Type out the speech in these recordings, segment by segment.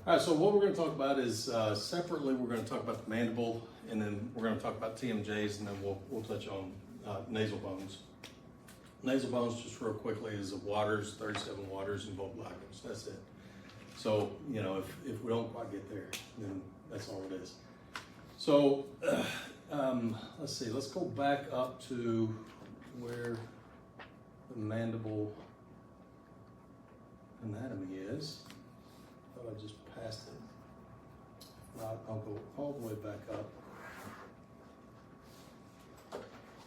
All right, so what we're going to talk about is separately, we're going to talk about the mandible, and then we're going to talk about TMJs, and then we'll touch on nasal bones. Nasal bones, just real quickly, is the waters, 37 waters, and both ligaments. That's it. So, you know, if we don't quite get there, then that's all it is. So, let's see, let's go back up to where the mandible anatomy is. I thought I just passed it. If not, I'll go all the way back up.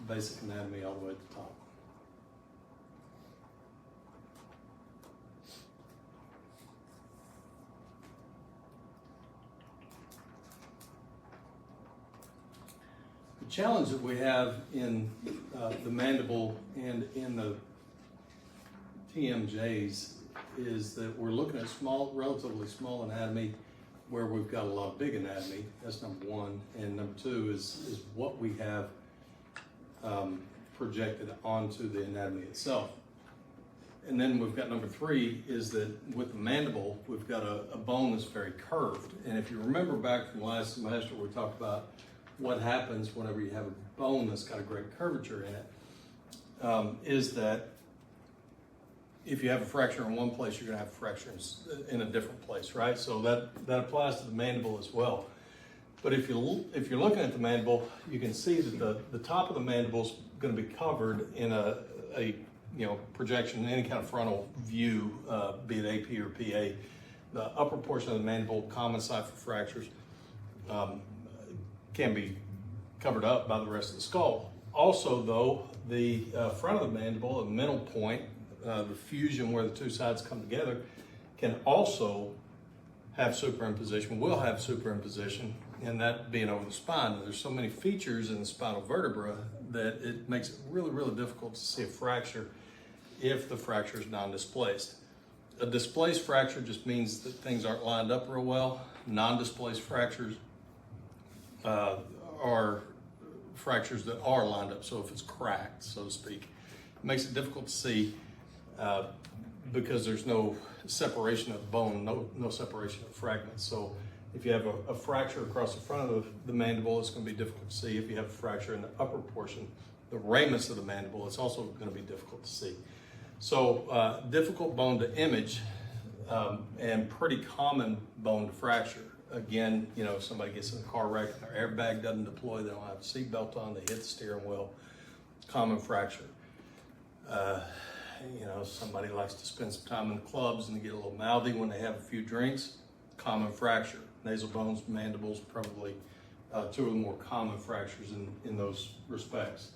Basic anatomy all the way at the top. The challenge that we have in the mandible and in the TMJs is that we're looking at small, relatively small anatomy where we've got a lot of big anatomy. That's number one. And number two is what we have projected onto the anatomy itself. And then we've got number three is that with the mandible, we've got a bone that's very curved. And if you remember back from last semester, we talked about what happens whenever you have a bone that's got a great curvature in it, is that if you have a fracture in one place, you're going to have fractures in a different place, right? So that applies to the mandible as well. But if you're looking at the mandible, you can see that the top of the mandible is going to be covered in a projection, any kind of frontal view, be it AP or PA. The upper portion of the mandible, common site for fractures, can be covered up by the rest of the skull. Also, though, the front of the mandible, the middle point, the fusion where the two sides come together, can also have superimposition, will have superimposition, and that being over the spine. And there's so many features in the spinal vertebra that it makes it really, really difficult to see a fracture if the fracture is non-displaced. A displaced fracture just means that things aren't lined up real well. Non-displaced fractures are fractures that are lined up. So if it's cracked, so to speak, it makes it difficult to see because there's no separation of bone, no separation of fragments. So if you have a fracture across the front of the mandible, it's going to be difficult to see. If you have a fracture in the upper portion, the ramus of the mandible, it's also going to be difficult to see. So difficult bone to image and pretty common bone to fracture. Again, you know, if somebody gets in a car wreck and their airbag doesn't deploy, they don't have a seatbelt on, they hit the steering wheel, common fracture. You know, somebody likes to spend some time in the clubs and they get a little mouthy when they have a few drinks, common fracture. Nasal bones, mandibles, probably two of the more common fractures in those respects.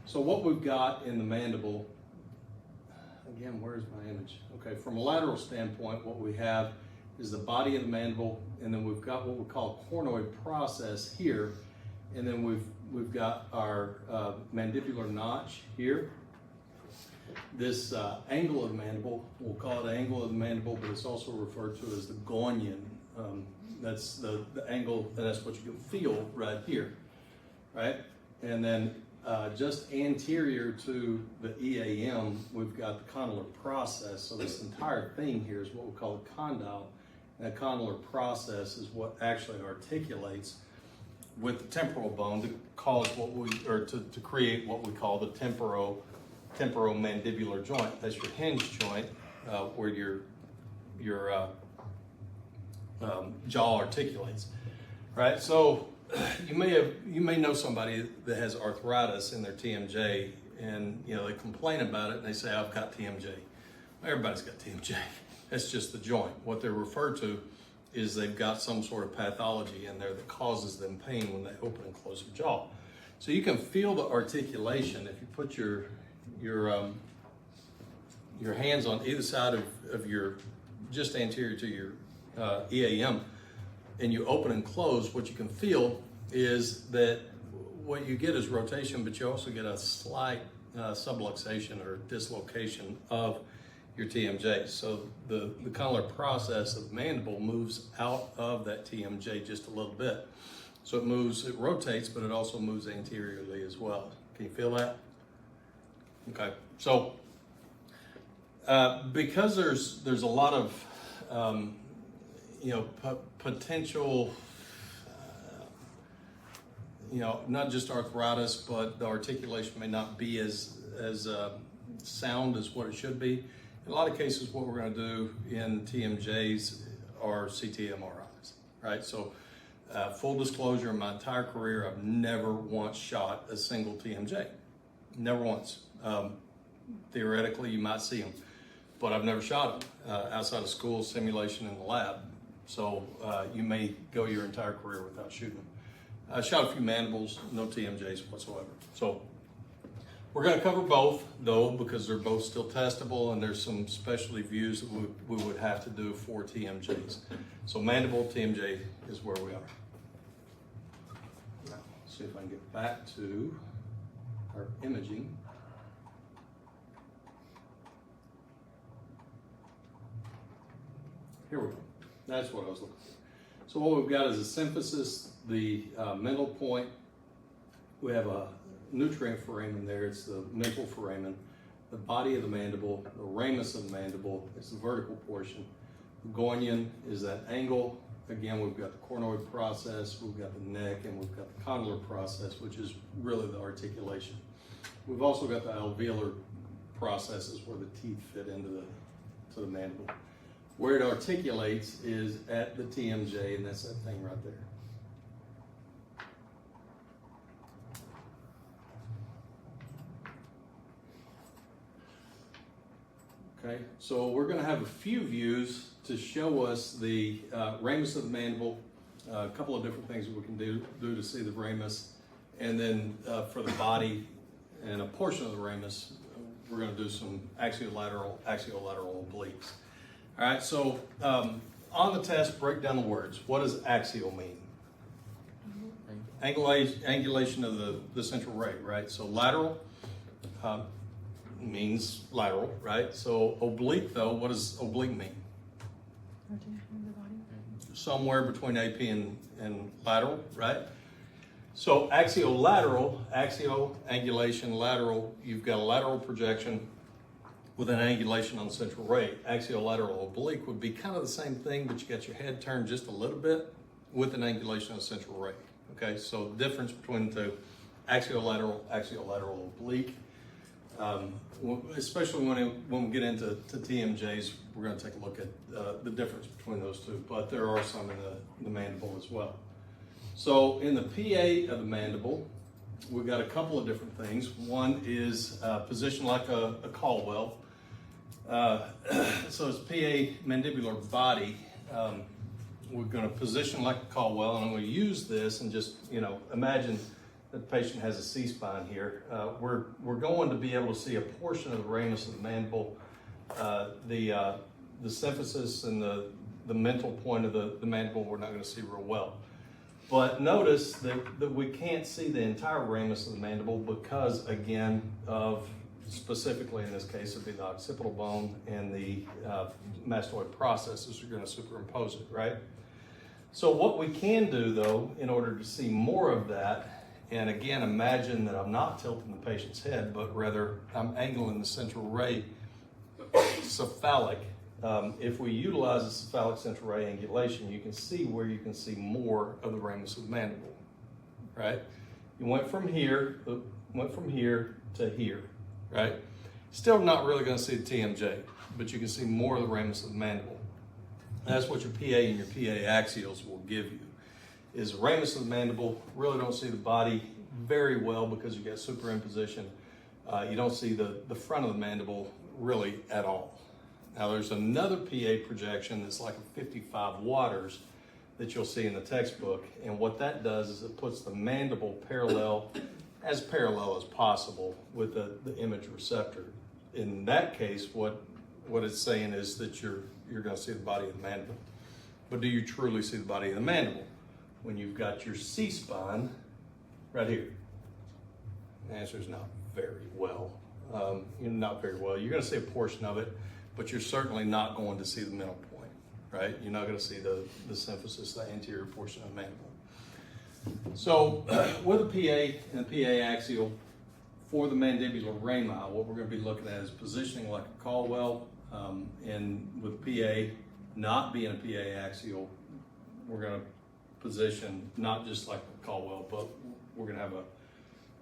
So what we've got in the mandible, again, where's my image? Okay, from a lateral standpoint, what we have is the body of the mandible, and then we've got what we call cornoid process here, and then we've got our mandibular notch here. This angle of the mandible, we'll call it angle of the mandible, but it's also referred to as the gonion. That's the angle, and that's what you can feel right here, right? And then just anterior to the EAM, we've got the condylar process. So this entire thing here is what we call a condyle. And that condylar process is what actually articulates with the temporal bone to cause to create what we call the temporomandibular joint. That's your hinge joint where your jaw articulates, right? So you may know somebody that has arthritis in their TMJ, and you know they complain about it and they say, I've got TMJ. Everybody's got TMJ. That's just the joint. What they're referred to is they've got some sort of pathology in there that causes them pain when they open and close their jaw. So you can feel the articulation if you put your hands on either side of your, just anterior to your EAM, and you open and close. What you can feel is that what you get is rotation, but you also get a slight subluxation or dislocation of your TMJ. So the condylar process of the mandible moves out of that TMJ just a little bit. So it rotates, but it also moves anteriorly as well. Can you feel that? Okay, so because there's a lot of potential, not just arthritis, but the articulation may not be as sound as what it should be. In a lot of cases, what we're going to do in TMJs are CT MRIs, right? So full disclosure, in my entire career, I've never once shot a single TMJ. Never once. Theoretically, you might see them, but I've never shot them outside of school, simulation in the lab. So you may go your entire career without shooting them. I shot a few mandibles, no TMJs whatsoever. So we're going to cover both, though, because they're both still testable, and there's some specialty views that we would have to do for TMJs. So mandible TMJ is where we are. Now, let's see if I can get back to our imaging. Here we go. That's what I was looking for. So what we've got is a symphesis, the mental point. We have a nutrient foramen there. It's the mental foramen. The body of the mandible, the ramus of the mandible, it's the vertical portion. The gonion is that angle. Again, we've got the cornoid process, we've got the neck, and we've got the condylar process, which is really the articulation. We've also got the alveolar processes where the teeth fit into the mandible. Where it articulates is at the TMJ, and that's that thing right there. Okay, so we're going to have a few views to show us the ramus of the mandible, a couple of different things that we can do to see the ramus, and then for the body and a portion of the ramus, we're going to do some axiolateral obliques. All right, so on the test, break down the words. What does axial mean? Angulation of the central ray, right? So lateral means lateral, right? So oblique, though, what does oblique mean? Rotation of the body. Somewhere between AP and lateral, right? So axiolateral, axio, angulation, lateral, you've got a lateral projection with an angulation on the central ray. Axiolateral oblique would be kind of the same thing, but you got your head turned just a little bit with an angulation on the central ray. Okay, so the difference between the two, axiolateral oblique. Especially when we get into TMJs, we're going to take a look at the difference between those two, but there are some in the mandible as well. So in the PA of the mandible, we've got a couple of different things. One is positioned like a Caldwell. So it's PA mandibular body. We're going to position like a Caldwell, and I'm going to use this and just, imagine the patient has a C-spine here. We're going to be able to see a portion of the ramus of the mandible, the symphesis and the mental point of the mandible we're not going to see real well. But notice that we can't see the entire ramus of the mandible because, again, of specifically in this case, it'd be the occipital bone and the mastoid processes are going to superimpose it, right? So what we can do, though, in order to see more of that, and again, imagine that I'm not tilting the patient's head, but rather I'm angling the central ray cephalic. If we utilize the cephalic central ray angulation, you can see where you can see more of the ramus of the mandible, right? You went from here to here, right? Still not really going to see the TMJ, but you can see more of the ramus of the mandible. That's what your PA and your PA axials will give you. Is the ramus of the mandible. Really don't see the body very well because you got superimposition. You don't see the front of the mandible really at all. Now there's another PA projection that's like a 55 waters that you'll see in the textbook, and what that does is it puts the mandible parallel as possible with the image receptor. In that case, what it's saying is that you're going to see the body of the mandible. But do you truly see the body of the mandible when you've got your C-spine right here? The answer is not very well. Not very well. You're going to see a portion of it, but you're certainly not going to see the middle point, right? You're not going to see the symphesis, the anterior portion of the mandible. So with a PA and a PA axial, for the mandibular rami, what we're going to be looking at is positioning like a Caldwell, and with PA, not being a PA axial, we're going to position not just like Caldwell, but we're going to have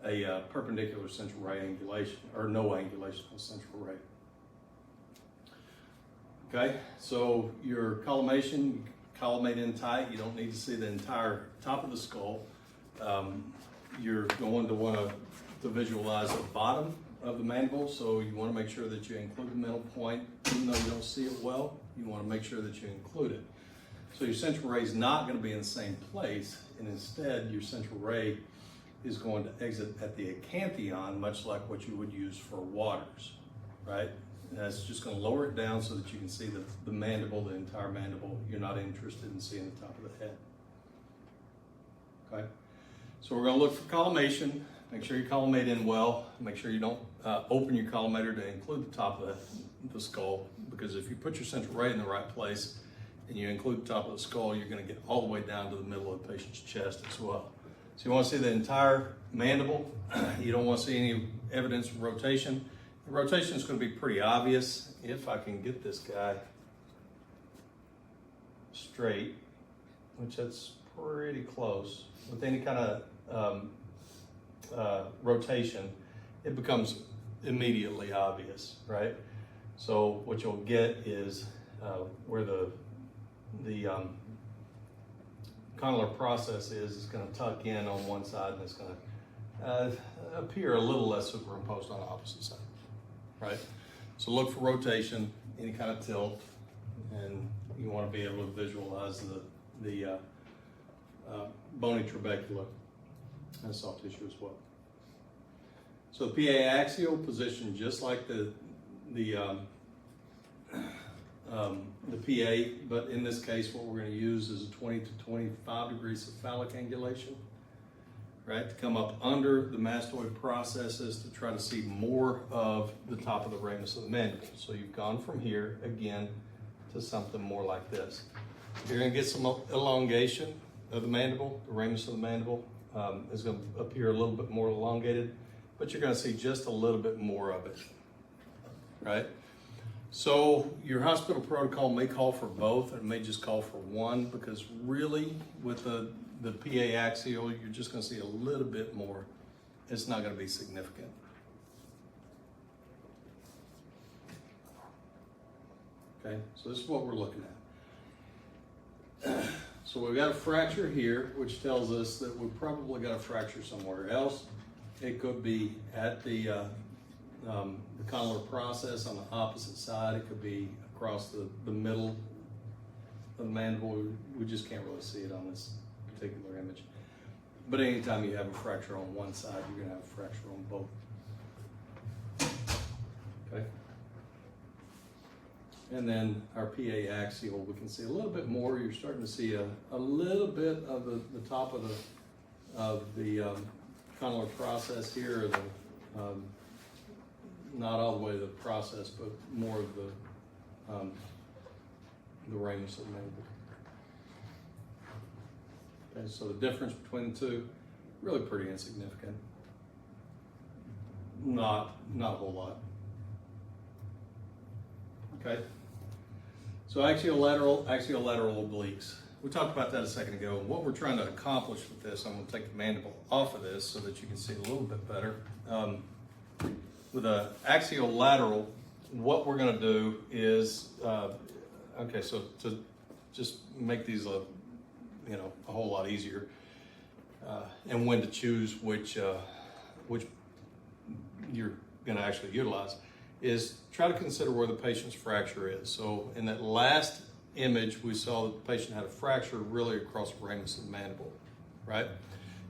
a perpendicular central ray angulation, or no angulation on central ray. Okay, so your collimation, you collimate in tight. You don't need to see the entire top of the skull. You're going to want to visualize the bottom of the mandible, so you want to make sure that you include the middle point. Even though you don't see it well, you want to make sure that you include it. So your central ray is not going to be in the same place, and instead your central ray is going to exit at the acanthion, much like what you would use for waters, right? And that's just going to lower it down so that you can see the mandible, the entire mandible. You're not interested in seeing the top of the head. Okay? So we're going to look for collimation. Make sure you collimate in well. Make sure you don't open your collimator to include the top of the skull, because if you put your central ray in the right place and you include the top of the skull, you're going to get all the way down to the middle of the patient's chest as well. So you want to see the entire mandible. You don't want to see any evidence of rotation. The rotation is going to be pretty obvious. If I can get this guy straight, which that's pretty close, with any kind of rotation, it becomes immediately obvious, right? So what you'll get is where the condylar process is going to tuck in on one side, and it's going to appear a little less superimposed on the opposite side, right? So look for rotation, any kind of tilt, and you want to be able to visualize the bony trabecula and soft tissue as well. So the PA axial position, just like the PA, but in this case, what we're going to use is a 20 to 25 degree cephalic angulation, right? To come up under the mastoid processes to try to see more of the top of the ramus of the mandible. So you've gone from here again to something more like this. You're going to get some elongation of the mandible. The ramus of the mandible is going to appear a little bit more elongated, but you're going to see just a little bit more of it, right? So your hospital protocol may call for both, or it may just call for one, because really with the PA axial, you're just going to see a little bit more. It's not going to be significant. Okay, so this is what we're looking at. So we've got a fracture here, which tells us that we've probably got a fracture somewhere else. It could be at the condylar process on the opposite side. It could be across the middle of the mandible. We just can't really see it on this particular image. But anytime you have a fracture on one side, you're going to have a fracture on both. Okay. And then our PA axial, we can see a little bit more. You're starting to see a little bit of the top of the condylar process here, or the not all the way to the process, but more of the ramus of the mandible. Okay, so the difference between the two, really pretty insignificant. Not a whole lot. Okay. So axiolateral obliques. We talked about that a second ago. What we're trying to accomplish with this, I'm going to take the mandible off of this so that you can see a little bit better. With an axiolateral, what we're going to do is, okay, so to just make these a whole lot easier, and when to choose which you're going to actually utilize, is try to consider where the patient's fracture is. So in that last image, we saw that the patient had a fracture really across the ramus of the mandible, right?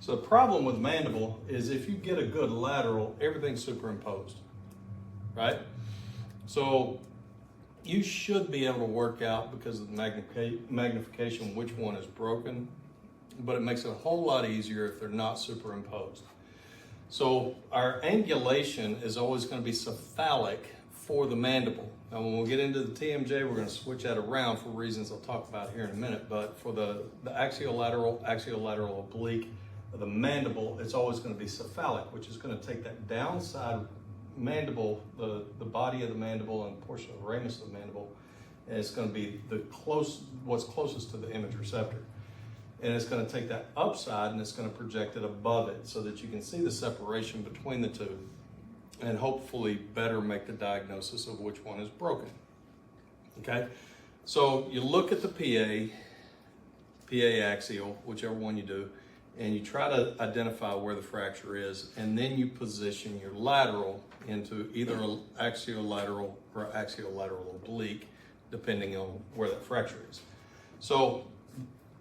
So the problem with mandible is if you get a good lateral, everything's superimposed, right? So you should be able to work out, because of the magnification, which one is broken, but it makes it a whole lot easier if they're not superimposed. So our angulation is always going to be cephalic for the mandible. Now when we get into the TMJ, we're going to switch that around for reasons I'll talk about here in a minute, but for the axiolateral oblique of the mandible, it's always going to be cephalic, which is going to take that downside mandible, the body of the mandible and portion of the ramus of the mandible, and it's going to be what's closest to the image receptor. And it's going to take that upside and it's going to project it above it so that you can see the separation between the two and hopefully better make the diagnosis of which one is broken. Okay, so you look at the PA axial, whichever one you do, and you try to identify where the fracture is, and then you position your lateral into either an axiolateral or axiolateral oblique, depending on where that fracture is. So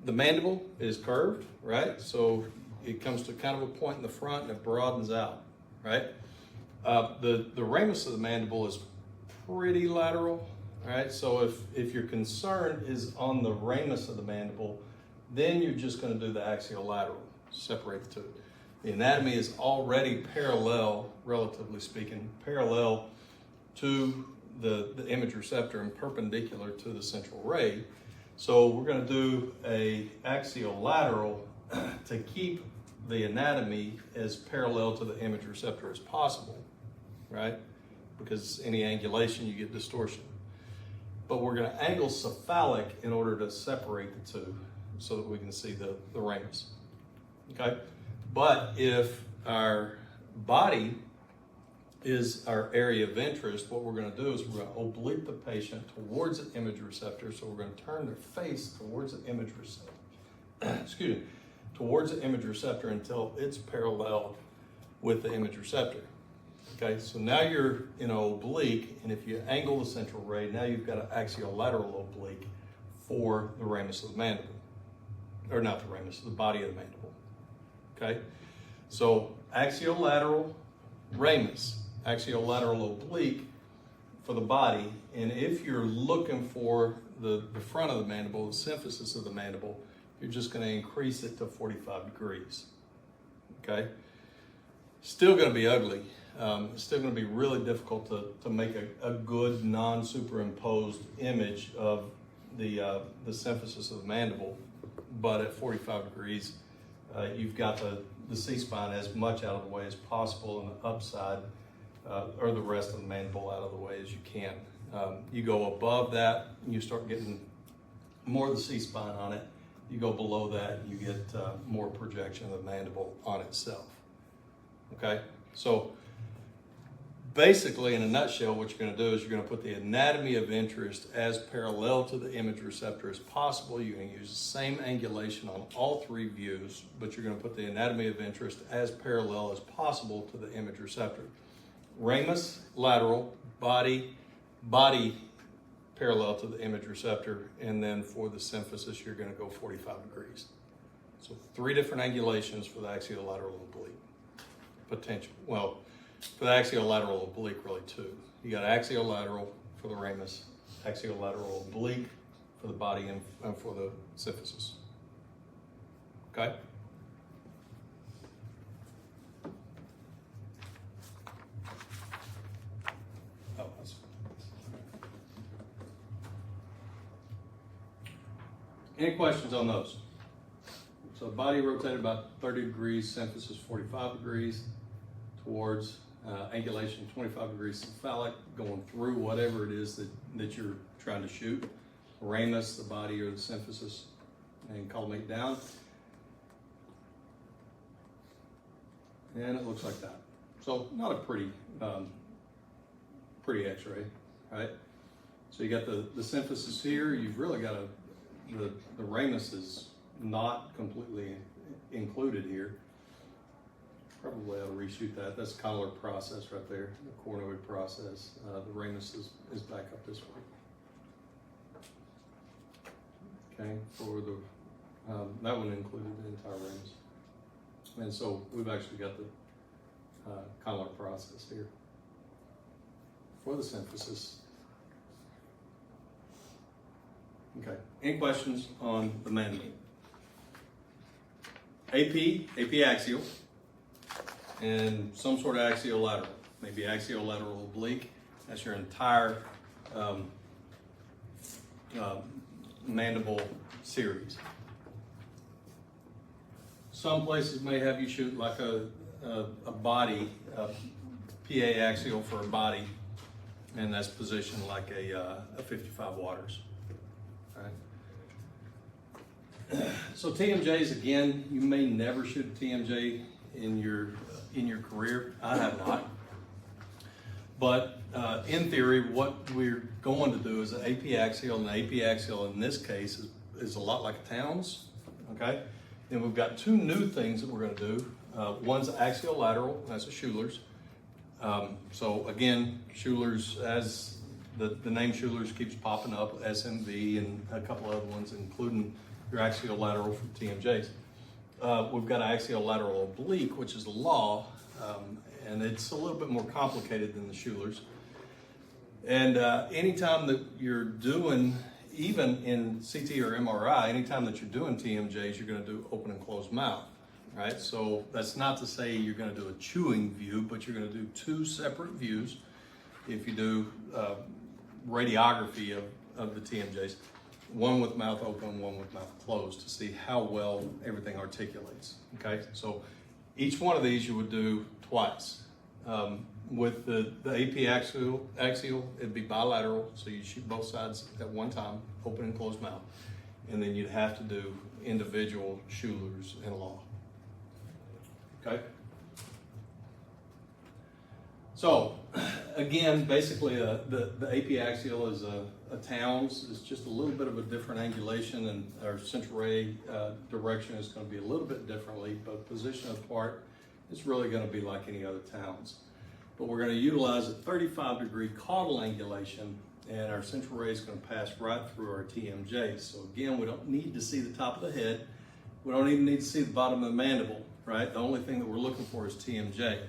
the mandible is curved, right? So it comes to kind of a point in the front and it broadens out, right? The ramus of the mandible is pretty lateral, right? So if your concern is on the ramus of the mandible, then you're just going to do the axiolateral, separate the two. The anatomy is already parallel, relatively speaking, parallel to the image receptor and perpendicular to the central ray. So we're going to do a axiolateral to keep the anatomy as parallel to the image receptor as possible, right? Because any angulation, you get distortion. But we're going to angle cephalic in order to separate the two so that we can see the ramus, okay? But if our body is our area of interest, what we're going to do is we're going to oblique the patient towards the image receptor. So we're going to turn their face towards the image receptor, excuse me, towards the image receptor until it's parallel with the image receptor. Okay, so now you're in an oblique, and if you angle the central ray, now you've got an axiolateral oblique for the ramus of the mandible. Or not the ramus, the body of the mandible. Okay, so axiolateral ramus, axiolateral oblique for the body, and if you're looking for the front of the mandible, the symphesis of the mandible, you're just going to increase it to 45 degrees. Okay, still going to be ugly. It's still going to be really difficult to make a good non-superimposed image of the symphesis of the mandible, but at 45 degrees, you've got the C-spine as much out of the way as possible, and the upside or the rest of the mandible out of the way as you can. You go above that, you start getting more of the C-spine on it. You go below that, you get more projection of the mandible on itself. Okay, so basically, in a nutshell, what you're going to do is you're going to put the anatomy of interest as parallel to the image receptor as possible. You're going to use the same angulation on all three views, but you're going to put the anatomy of interest as parallel as possible to the image receptor. Ramus, lateral, body parallel to the image receptor, and then for the symphesis, you're going to go 45 degrees. So 3 different angulations for the axiolateral oblique. Potential. Well, for the axiolateral oblique, really 2. You got axiolateral for the ramus, axiolateral oblique for the body, and for the symphesis. Okay? Oh, that's... Any questions on those? So body rotated about 30 degrees, symphesis 45 degrees, towards angulation 25 degrees cephalic, going through whatever it is that you're trying to shoot. Ramus, the body, or the symphesis, and collimate down. And it looks like that. So not a pretty x-ray, right? So you got the symphesis here. You've really got the ramus is not completely included here. Probably ought to reshoot that. That's collar process right there, the cornoid process. The ramus is back up this way. Okay, for the that one included the entire ramus, and so we've actually got the collar process here for the symphesis. Okay, any questions on the mandible? AP axial, and some sort of axiolateral, maybe axiolateral oblique. That's your entire mandible series. Some places may have you shoot like a body, PA axial for a body, and that's positioned like a 55 waters. All right. So TMJs, again, you may never shoot a TMJ in your career. I have not. But in theory, what we're going to do is an AP Axial, and the AP Axial in this case is a lot like a Townes, okay? And we've got two new things that we're going to do. One's Axiolateral, that's a Schuller's. So again, Schuller's, as the name Schuller's keeps popping up, SMV and a couple other ones, including your Axiolateral from TMJs. We've got an Axiolateral oblique, which is the law, and it's a little bit more complicated than the Schuller's. And anytime that you're doing, even in CT or MRI, anytime that you're doing TMJs, you're going to do open and closed mouth, right? So that's not to say you're going to do a chewing view, but you're going to do two separate views if you do radiography of the TMJs, one with mouth open, one with mouth closed, to see how well everything articulates, okay? So each one of these you would do twice. With the AP Axial, it'd be bilateral, so you shoot both sides at one time, open and closed mouth. And then you'd have to do individual Schuller's in law. Okay? So, again, basically the AP Axial is a Townes. It's just a little bit of a different angulation, and our central ray direction is going to be a little bit differently, but position of the part is really going to be like any other Townes. But we're going to utilize a 35-degree caudal angulation, and our central ray is going to pass right through our TMJs. So again, we don't need to see the top of the head. We don't even need to see the bottom of the mandible, right? The only thing that we're looking for is TMJ.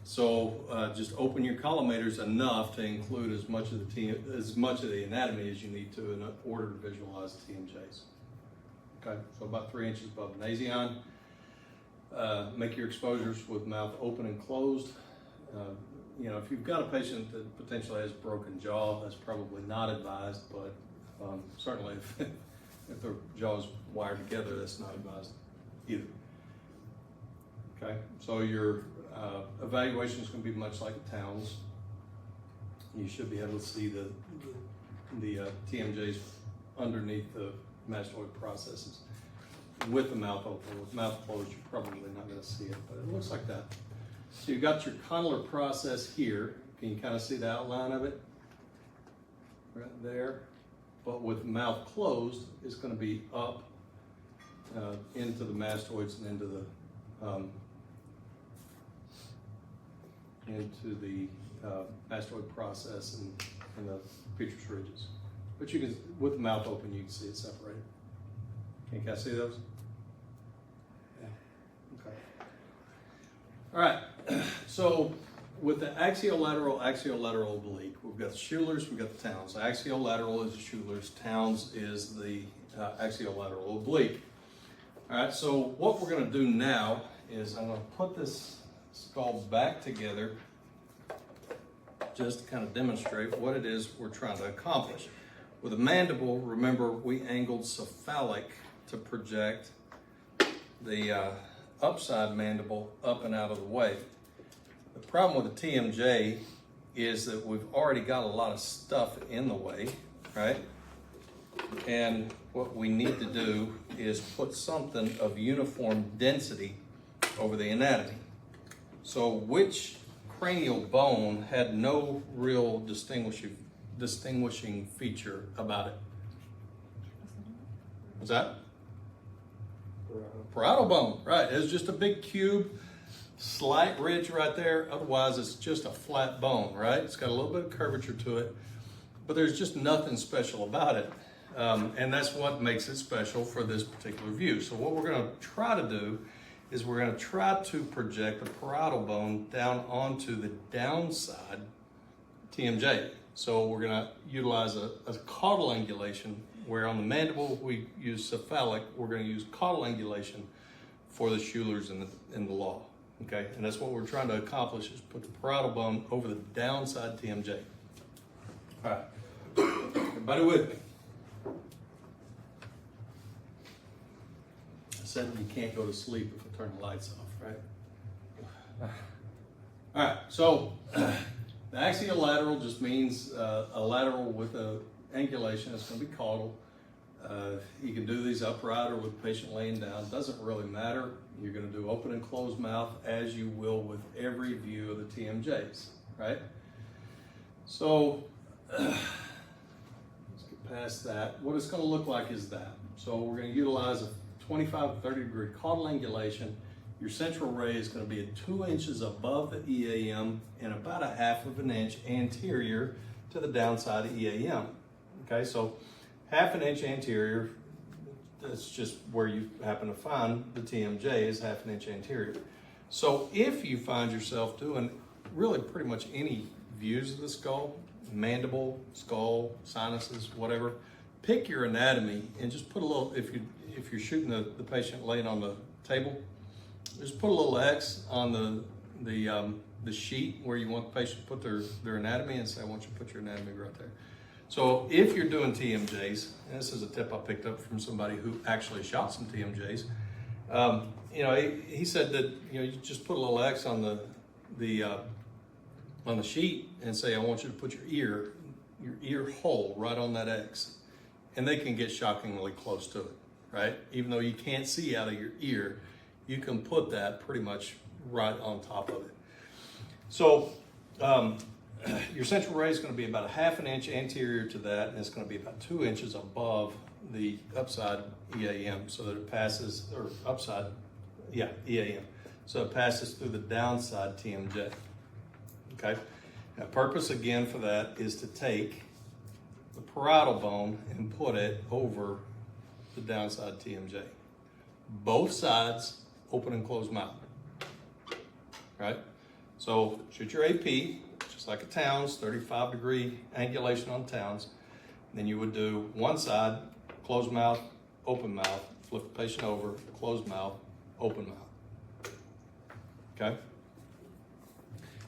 So just open your collimators enough to include as much of the anatomy as you need to in order to visualize TMJs. Okay, so about 3 inches above the nasion. Make your exposures with mouth open and closed. You know, if you've got a patient that potentially has a broken jaw, that's probably not advised, but certainly if their jaw is wired together, that's not advised either. Okay, so your evaluation is going to be much like a Townes. You should be able to see the TMJs underneath the mastoid processes with the mouth open. With mouth closed, you're probably not going to see it, but it looks like that. So you've got your condylar process here. Can you kind of see the outline of it? Right there. But with mouth closed, it's going to be up into the mastoids and into the mastoid process and the petrous ridges. But you can, with the mouth open, you can see it separated. Can you guys see those? Yeah. Okay. All right. So with the axiolateral oblique, we've got the Schuller's, we've got the Townes. The axiolateral is the Schuller's, Townes is the axiolateral oblique. All right, so what we're going to do now is I'm going to put this skull back together just to kind of demonstrate what it is we're trying to accomplish. With a mandible, remember, we angled cephalic to project the upside mandible up and out of the way. The problem with the TMJ is that we've already got a lot of stuff in the way, right? And what we need to do is put something of uniform density over the anatomy. So which cranial bone had no real distinguishing feature about it? What's that? Parietal bone, right. It's just a big cube, slight ridge right there. Otherwise, it's just a flat bone, right? It's got a little bit of curvature to it, but there's just nothing special about it. And that's what makes it special for this particular view. So what we're going to try to do is we're going to try to project the parietal bone down onto the downside TMJ. So we're going to utilize a caudal angulation, where on the mandible we use cephalic, we're going to use caudal angulation for the Schuller's in the law. Okay, and that's what we're trying to accomplish, is put the parietal bone over the downside TMJ. All right, everybody with me? I said you can't go to sleep if I turn the lights off, right? All right, so the The axiolateral just means a lateral with a angulation. It's going to be caudal. You can do these upright or with the patient laying down. Doesn't really matter. You're going to do open and closed mouth as you will with every view of the TMJs, right? So let's get past that. What it's going to look like is that. So we're going to utilize a 25 to 30 degree caudal angulation. Your central ray is going to be at 2 inches above the EAM and about a 1/2 inch anterior to the downside of EAM. Okay, so 1/2 inch anterior, that's just where you happen to find the TMJ is 1/2 inch anterior. So if you find yourself doing really pretty much any views of the skull, mandible, skull, sinuses, whatever, pick your anatomy and just put a little, if you're shooting the patient laying on the table, just put a little X on the sheet where you want the patient to put their anatomy and say, I want you to put your anatomy right there. So if you're doing TMJs, and this is a tip I picked up from somebody who actually shot some TMJs, he said that you just put a little X on the sheet and say, I want you to put your ear hole right on that X, and they can get shockingly close to it, right? Even though you can't see out of your ear, you can put that pretty much right on top of it. So your central ray is going to be about a 1/2 inch anterior to that, and it's going to be about 2 inches above the upside EAM, so that it passes, or upside, EAM. So it passes through the downside TMJ. Okay. Now, purpose again for that is to take the parietal bone and put it over the downside TMJ. Both sides, open and closed mouth. Right? So shoot your AP, just like a Towns, 35 degree angulation on Towns. Then you would do one side, closed mouth, open mouth, flip the patient over, closed mouth, open mouth. Okay?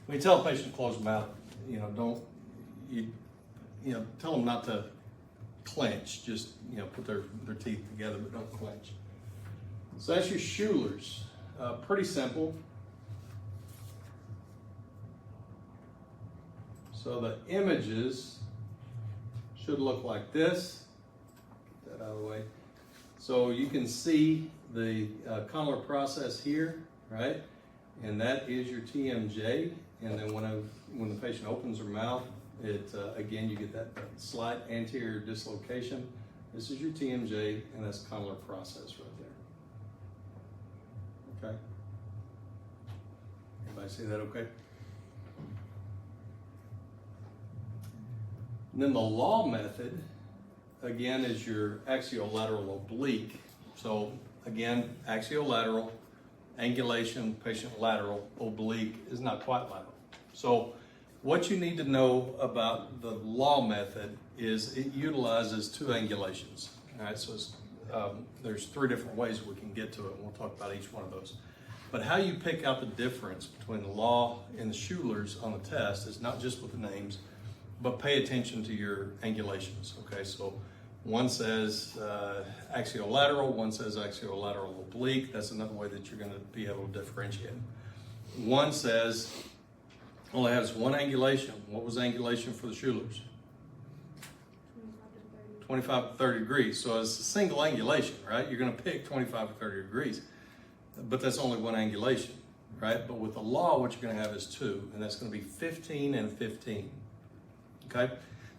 When you tell a patient to close the mouth, tell them not to clench, just, put their teeth together, but don't clench. So that's your Schuller's. Pretty simple. So the images should look like this. Get that out of the way. So you can see the condylar process here, right? And that is your TMJ. And then when the patient opens their mouth, again, you get that slight anterior dislocation. This is your TMJ, and that's condylar process right there. Okay? Everybody see that okay? And then the law method, again, is your axiolateral oblique. So again, axiolateral, angulation, patient lateral, oblique is not quite lateral. So what you need to know about the law method is it utilizes 2 angulations. All right, so there's 3 different ways we can get to it, and we'll talk about each one of those. But how you pick out the difference between the law and the Schuller's on the test is not just with the names, but pay attention to your angulations. Okay, so one says axiolateral, one says axiolateral oblique. That's another way that you're going to be able to differentiate. One says only has one angulation. What was angulation for the Schuller's? 25 to 30 degrees. So it's a single angulation, right? You're going to pick 25 to 30 degrees, but that's only one angulation, right? But with the law, what you're going to have is 2, and that's going to be 15 and 15. Okay?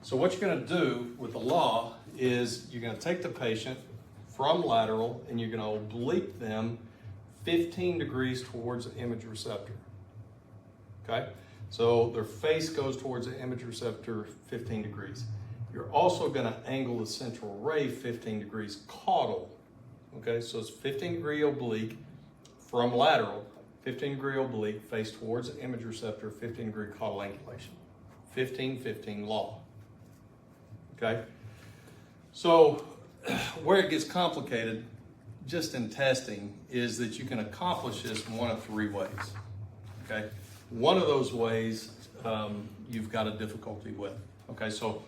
So what you're going to do with the law is you're going to take the patient from lateral and you're going to oblique them 15 degrees towards the image receptor. Okay? So their face goes towards the image receptor 15 degrees. You're also going to angle the central ray 15 degrees caudal. Okay? So it's 15 degree oblique from lateral, 15 degree oblique, face towards the image receptor, 15 degree caudal angulation. 15-15 law. Okay? So where it gets complicated just in testing is that you can accomplish this in one of 3 ways. Okay? One of those ways you've got a difficulty with. Okay, so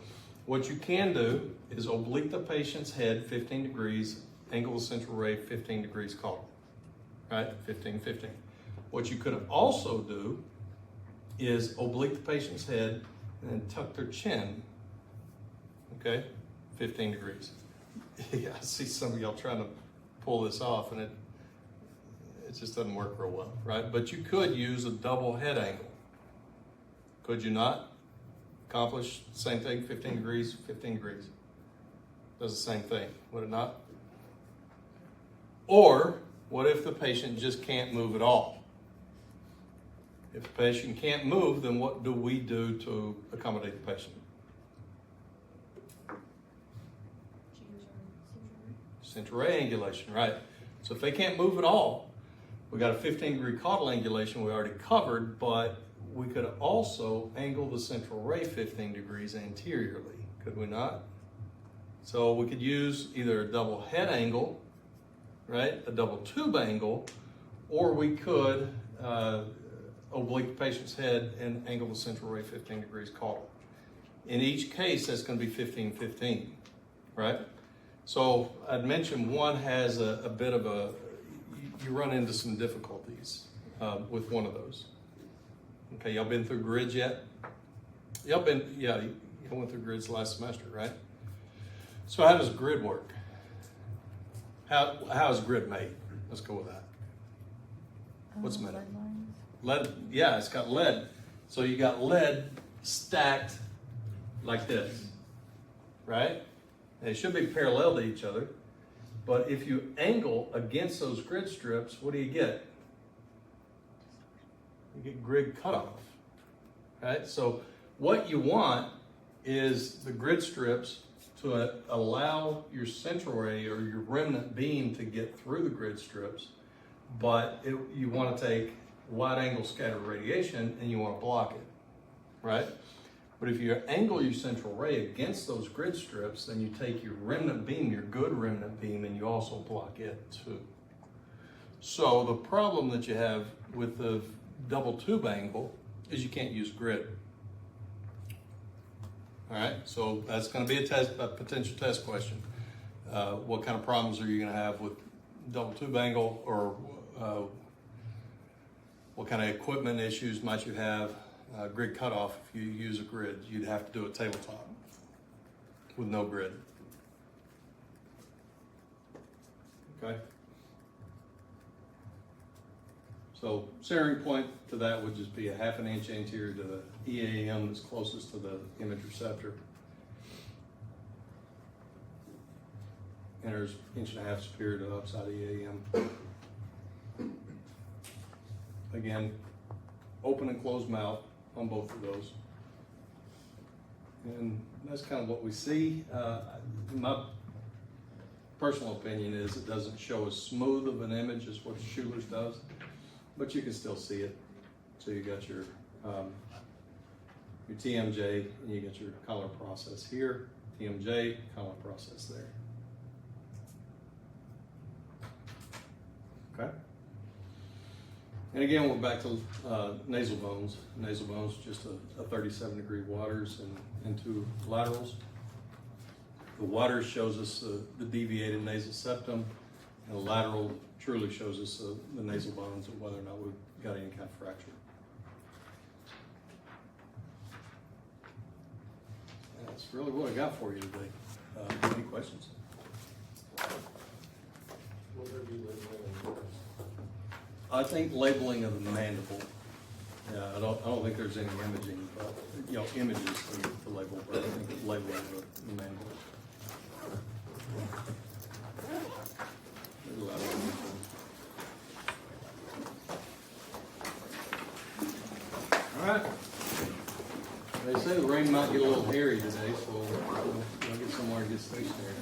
what you can do is oblique the patient's head 15 degrees, angle the central ray 15 degrees caudal. Right? 15-15. What you could also do is oblique the patient's head and then tuck their chin, okay, 15 degrees. Yeah, I see some of y'all trying to pull this off and it just doesn't work real well, right? But you could use a double head angle. Could you not accomplish the same thing, 15 degrees, 15 degrees? Does the same thing, would it not? Or what if the patient just can't move at all? If the patient can't move, then what do we do to accommodate the patient? Central ray angulation, right? So if they can't move at all, we got a 15-degree caudal angulation we already covered, but we could also angle the central ray 15 degrees anteriorly, could we not? So we could use either a double head angle, right, a double tube angle, or we could oblique the patient's head and angle the central ray 15 degrees caudal. In each case, that's going to be 15-15, right? So I'd mentioned one has a bit of you run into some difficulties with one of those. Okay, y'all been through grids yet? Y'all went through grids last semester, right? So how does grid work? How is grid made? Let's go with that. What's made of? Lead, yeah, it's got lead. So you got lead stacked like this, right? They should be parallel to each other, but if you angle against those grid strips, what do you get? You get grid cutoff, right? So what you want is the grid strips to allow your central ray or your remnant beam to get through the grid strips, but you want to take wide angle scattered radiation and you want to block it, right? But if you angle your central ray against those grid strips, then you take your remnant beam, your good remnant beam, and you also block it too. So the problem that you have with the double tube angle is you can't use grid. All right, so that's going to be a potential test question. What kind of problems are you going to have with double tube angle, or what kind of equipment issues might you have? Grid cutoff, if you use a grid, you'd have to do a tabletop with no grid. Okay. So centering point to that would just be a 1/2 inch anterior to the EAM that's closest to the image receptor. Enters 1.5 inches superior to the upside of EAM. Again, open and closed mouth on both of those. And that's kind of what we see. My personal opinion is it doesn't show as smooth of an image as what Schuller's does, but you can still see it. So you got your TMJ, and you got your color process here, TMJ, color process there. Okay. And again, we're back to nasal bones. Nasal bones, just a 37-degree waters and two laterals. The waters shows us the deviated nasal septum, and the lateral truly shows us the nasal bones and whether or not we've got any kind of fracture. That's really what I got for you today. Any questions? Will there be labeling? I think labeling of the mandible. Yeah, I don't think there's any imaging, but images to label, but I think labeling of the mandible. There's a lot of imaging. All right. They say the rain might get a little hairy today, so we'll get somewhere to get stationary.